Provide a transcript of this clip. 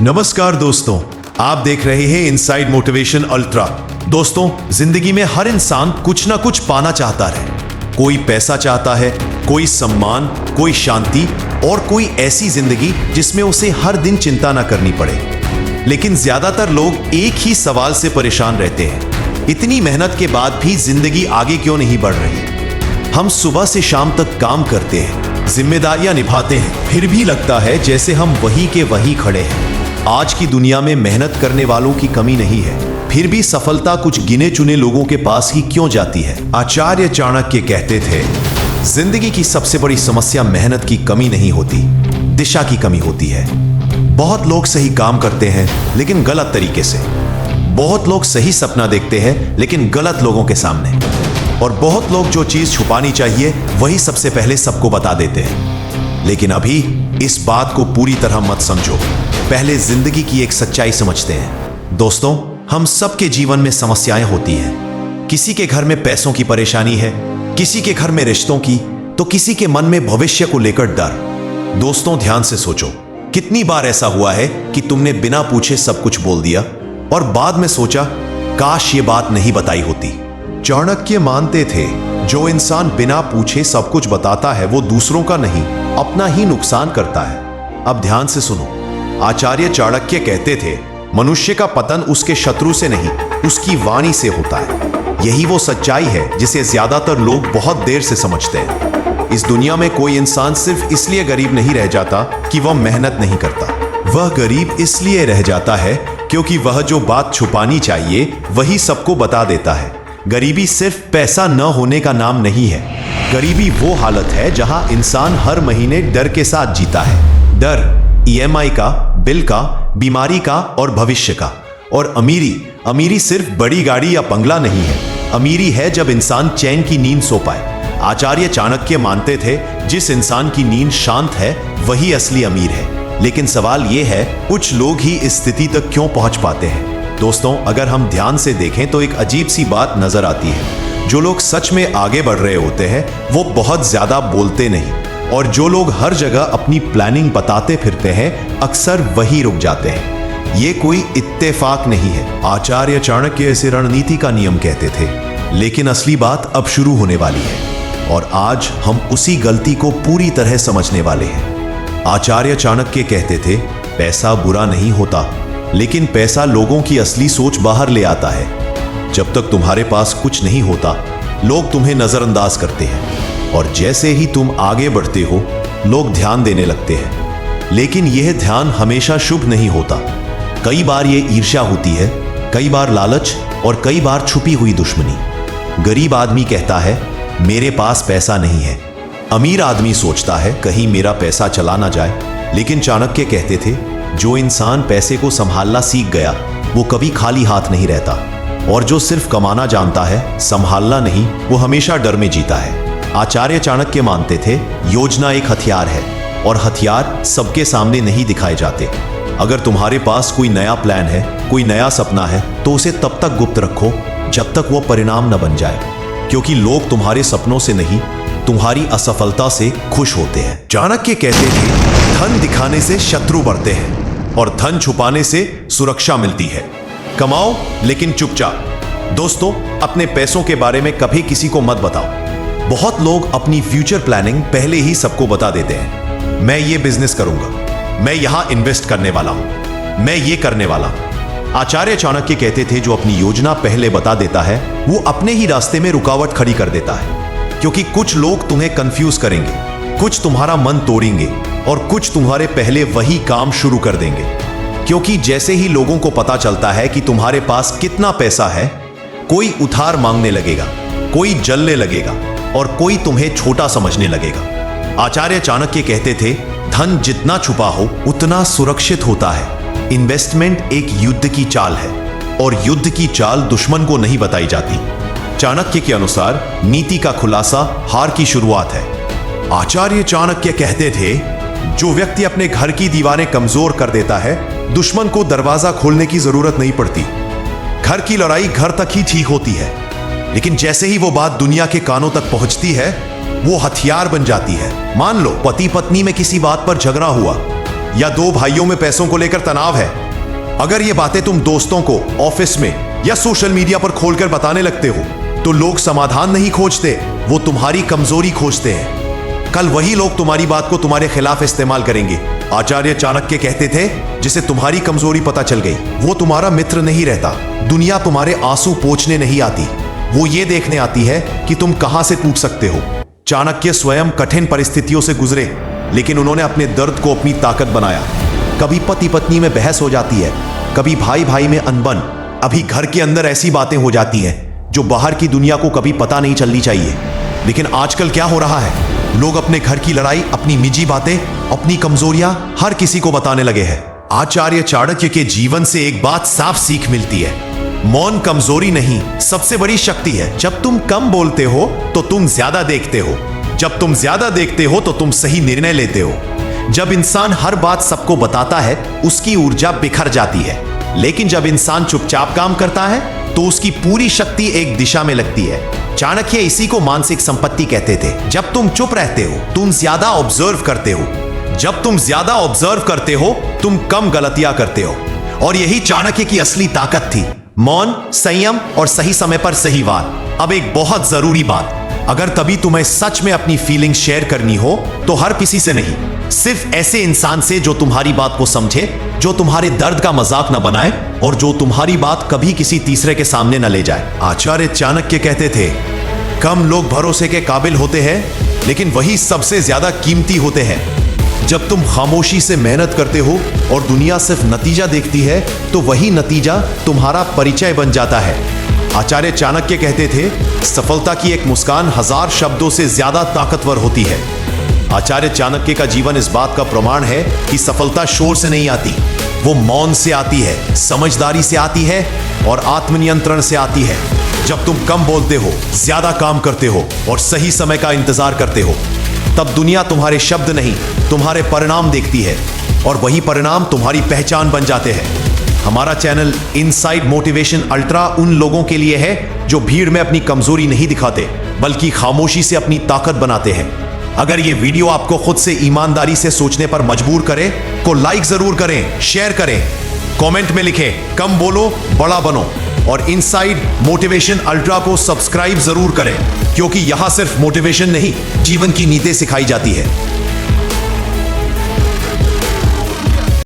नमस्कार दोस्तों, आप देख रहे हैं इनसाइड मोटिवेशन अल्ट्रा। दोस्तों, जिंदगी में हर इंसान कुछ ना कुछ पाना चाहता है। कोई पैसा चाहता है, कोई सम्मान, कोई शांति और कोई ऐसी जिंदगी जिसमें उसे हर दिन चिंता ना करनी पड़े। लेकिन ज्यादातर लोग एक ही सवाल से परेशान रहते हैं, इतनी मेहनत के बाद भी जिंदगी आगे क्यों नहीं बढ़ रही। हम सुबह से शाम तक काम करते हैं, जिम्मेदारियां निभाते हैं, फिर भी लगता है जैसे हम वही के वही खड़े हैं। आज की दुनिया में मेहनत करने वालों की कमी नहीं है, फिर भी सफलता कुछ गिने चुने लोगों के पास ही क्यों जाती है। आचार्य चाणक्य कहते थे, जिंदगी की सबसे बड़ी समस्या मेहनत की कमी नहीं होती, दिशा की कमी होती है। बहुत लोग सही काम करते हैं लेकिन गलत तरीके से। बहुत लोग सही सपना देखते हैं लेकिन गलत लोगों के सामने। और बहुत लोग जो चीज छुपानी चाहिए वही सबसे पहले सबको बता देते हैं। लेकिन अभी इस बात को पूरी तरह मत समझो, पहले जिंदगी की एक सच्चाई समझते हैं। दोस्तों, हम सबके जीवन में समस्याएं होती हैं। किसी के घर में पैसों की परेशानी है, किसी के घर में रिश्तों की, तो किसी के मन में भविष्य को लेकर डर। दोस्तों, ध्यान से सोचो, कितनी बार ऐसा हुआ है कि तुमने बिना पूछे सब कुछ बोल दिया और बाद में सोचा काश ये बात नहीं बताई होती। चाणक्य मानते थे, जो इंसान बिना पूछे सब कुछ बताता है वो दूसरों का नहीं, अपना ही नुकसान करता है। अब ध्यान से सुनो, आचार्य चाणक्य कहते थे, मनुष्य का पतन उसके शत्रु से नहीं, उसकी वाणी से होता है। यही वो सच्चाई है जिसे ज्यादातर लोग बहुत देर से समझते हैं। इस दुनिया में कोई इंसान सिर्फ इसलिए गरीब नहीं रह जाता कि वह मेहनत नहीं करता। वह गरीब इसलिए रह जाता है क्योंकि वह जो बात छुपानी चाहिए वही सबको बता देता है। गरीबी सिर्फ पैसा न होने का नाम नहीं है। गरीबी वो हालत है जहां इंसान हर महीने डर के साथ जीता है। डर EMI का, बिल का, बीमारी का और भविष्य का। और अमीरी सिर्फ बड़ी गाड़ी या बंगला नहीं है। अमीरी है जब इंसान चैन की नींद सो पाए। आचार्य चाणक्य मानते थे, जिस इंसान की नींद शांत है वही असली अमीर है। लेकिन सवाल यह है, कुछ लोग ही इस स्थिति तक क्यों पहुंच पाते हैं। दोस्तों, अगर हम ध्यान से देखें तो एक अजीब सी बात नजर आती है। जो लोग सच में आगे बढ़ रहे होते हैं वो बहुत ज्यादा बोलते नहीं, और जो लोग हर जगह अपनी प्लानिंग बताते फिरते हैं अक्सर वही रुक जाते हैं। ये कोई इत्तेफाक नहीं है। आचार्य चाणक्य इसे रणनीति का नियम कहते थे। लेकिन असली बात अब शुरू होने वाली है और आज हम उसी गलती को पूरी तरह समझने वाले हैं। आचार्य चाणक्य कहते थे, पैसा बुरा नहीं होता, लेकिन पैसा लोगों की असली सोच बाहर ले आता है। जब तक तुम्हारे पास कुछ नहीं होता, लोग तुम्हें नजरअंदाज करते हैं, और जैसे ही तुम आगे बढ़ते हो लोग ध्यान देने लगते हैं। लेकिन यह ध्यान हमेशा शुभ नहीं होता। कई बार यह ईर्ष्या होती है, कई बार लालच और कई बार छुपी हुई दुश्मनी। गरीब आदमी कहता है, मेरे पास पैसा नहीं है। अमीर आदमी सोचता है, कहीं मेरा पैसा चला ना जाए। लेकिन चाणक्य कहते थे, जो इंसान पैसे को संभालना सीख गया वो कभी खाली हाथ नहीं रहता, और जो सिर्फ कमाना जानता है, संभालना नहीं, वो हमेशा डर में जीता है। आचार्य चाणक्य मानते थे, योजना एक हथियार है और हथियार सबके सामने नहीं दिखाए जाते। अगर तुम्हारे पास कोई नया प्लान है, कोई नया सपना है, तो उसे तब तक गुप्त रखो जब तक वो परिणाम न बन जाए, क्योंकि लोग तुम्हारे सपनों से नहीं, तुम्हारी असफलता से खुश होते हैं। चाणक्य कहते थे, धन दिखाने से शत्रु बढ़ते हैं और धन छुपाने से सुरक्षा मिलती है। कमाओ लेकिन चुपचाप। दोस्तों, अपने पैसों के बारे में कभी किसी को मत बताओ। बहुत लोग अपनी फ्यूचर प्लानिंग पहले ही सबको बता देते हैं। मैं ये बिजनेस करूंगा, मैं यहां इन्वेस्ट करने वाला हूं, मैं ये करने वाला हूं। आचार्य चाणक्य कहते थे, जो अपनी योजना पहले बता देता है वो अपने ही रास्ते में रुकावट खड़ी कर देता है। क्योंकि कुछ लोग तुम्हें कंफ्यूज करेंगे, कुछ तुम्हारा मन तोड़ेंगे और कुछ तुम्हारे पहले वही काम शुरू कर देंगे। क्योंकि जैसे ही लोगों को पता चलता है कि तुम्हारे पास कितना पैसा है, कोई उधार मांगने लगेगा, कोई जलने लगेगा और कोई तुम्हें छोटा समझने लगेगा। आचार्य चाणक्य कहते थे, धन जितना छुपा हो उतना सुरक्षित होता है। इन्वेस्टमेंट एक युद्ध की चाल है और युद्ध की चाल दुश्मन को नहीं बताई जाती। चाणक्य के अनुसार नीति का खुलासा हार की शुरुआत है। आचार्य चाणक्य कहते थे, जो व्यक्ति अपने घर की दीवारें कमजोर कर देता है, दुश्मन को दरवाजा खोलने की जरूरत नहीं पड़ती। घर की लड़ाई घर तक ही ठीक होती है, लेकिन जैसे ही वो बात दुनिया के कानों तक पहुंचती है वो हथियार बन जाती है। मान लो पति पत्नी में किसी बात पर झगड़ा हुआ, या दो भाइयों में पैसों को लेकर तनाव है। अगर ये बातें तुम दोस्तों को ऑफिस में या सोशल मीडिया पर खोलकर बताने लगते हो तो लोग समाधान नहीं खोजते, वो तुम्हारी कमजोरी खोजते हैं। कल वही लोग तुम्हारी बात को तुम्हारे खिलाफ इस्तेमाल करेंगे। आचार्य चाणक्य कहते थे, जिसे तुम्हारी कमजोरी पता चल गई वो तुम्हारा मित्र नहीं रहता। दुनिया तुम्हारे आंसू पोंछने नहीं आती, वो ये देखने आती है कि तुम कहां से टूट सकते हो। चाणक्य स्वयं कठिन परिस्थितियों से गुजरे, लेकिन उन्होंने अपने दर्द को अपनी ताकत बनाया। कभी पति पत्नी में बहस हो जाती है, कभी भाई भाई में अनबन, अभी घर के अंदर ऐसी बातें हो जाती हैं जो बाहर की दुनिया को कभी पता नहीं चलनी चाहिए। लेकिन आजकल क्या हो रहा है, लोग अपने घर की लड़ाई, अपनी निजी बातें, अपनी कमजोरियां हर किसी को बताने लगे हैं। आचार्य चाणक्य के जीवन से एक बात साफ सीख मिलती है, मौन कमजोरी नहीं, सबसे बड़ी शक्ति है। जब तुम कम बोलते हो तो तुम ज्यादा देखते हो, जब तुम ज्यादा देखते हो तो तुम सही निर्णय लेते हो। जब इंसान हर बात सबको बताता है उसकी ऊर्जा बिखर जाती है, लेकिन जब इंसान चुपचाप काम करता है तो उसकी पूरी शक्ति एक दिशा में लगती है। चाणक्य इसी को मानसिक संपत्ति कहते थे। जब तुम चुप रहते हो तुम ज्यादा ऑब्जर्व करते हो, जब तुम ज्यादा ऑब्जर्व करते हो तुम कम गलतियां करते हो। और यही चाणक्य की असली ताकत थी, मौन, संयम और सही समय पर सही बात। अब एक बहुत जरूरी बात, अगर कभी तुम्हें सच में अपनी फीलिंग्स शेयर करनी हो तो हर किसी से नहीं, सिर्फ ऐसे इंसान से जो तुम्हारी बात को समझे, जो तुम्हारे दर्द का मजाक न बनाए और जो तुम्हारी बात कभी किसी तीसरे के सामने न ले जाए। आचार्य चाणक्य कहते थे, कम लोग भरोसे के काबिल होते हैं, लेकिन वही सबसे ज्यादा कीमती होते हैं। जब तुम खामोशी से मेहनत करते हो और दुनिया सिर्फ नतीजा देखती है तो वही नतीजा तुम्हारा परिचय बन जाता है। आचार्य चाणक्य कहते थे, सफलता की एक मुस्कान 1000 शब्दों से ज्यादा ताकतवर होती है। आचार्य चाणक्य का जीवन इस बात का प्रमाण है कि सफलता शोर से नहीं आती, वो मौन से आती है, समझदारी से आती है और आत्मनियंत्रण से आती है। जब तुम कम बोलते हो, ज्यादा काम करते हो और सही समय का इंतजार करते हो, तब दुनिया तुम्हारे शब्द नहीं तुम्हारे परिणाम देखती है और वही परिणाम तुम्हारी पहचान बन जाते हैं। हमारा चैनल इनसाइड मोटिवेशन अल्ट्रा उन लोगों के लिए है जो भीड़ में अपनी कमजोरी नहीं दिखाते बल्कि खामोशी से अपनी ताकत बनाते हैं। अगर ये वीडियो आपको खुद से ईमानदारी से सोचने पर मजबूर करे तो लाइक जरूर करें, शेयर करें, कमेंट में लिखें, कम बोलो बड़ा बनो और इनसाइड मोटिवेशन अल्ट्रा को सब्सक्राइब जरूर करें, क्योंकि यहां सिर्फ मोटिवेशन नहीं जीवन की नीति सिखाई जाती है।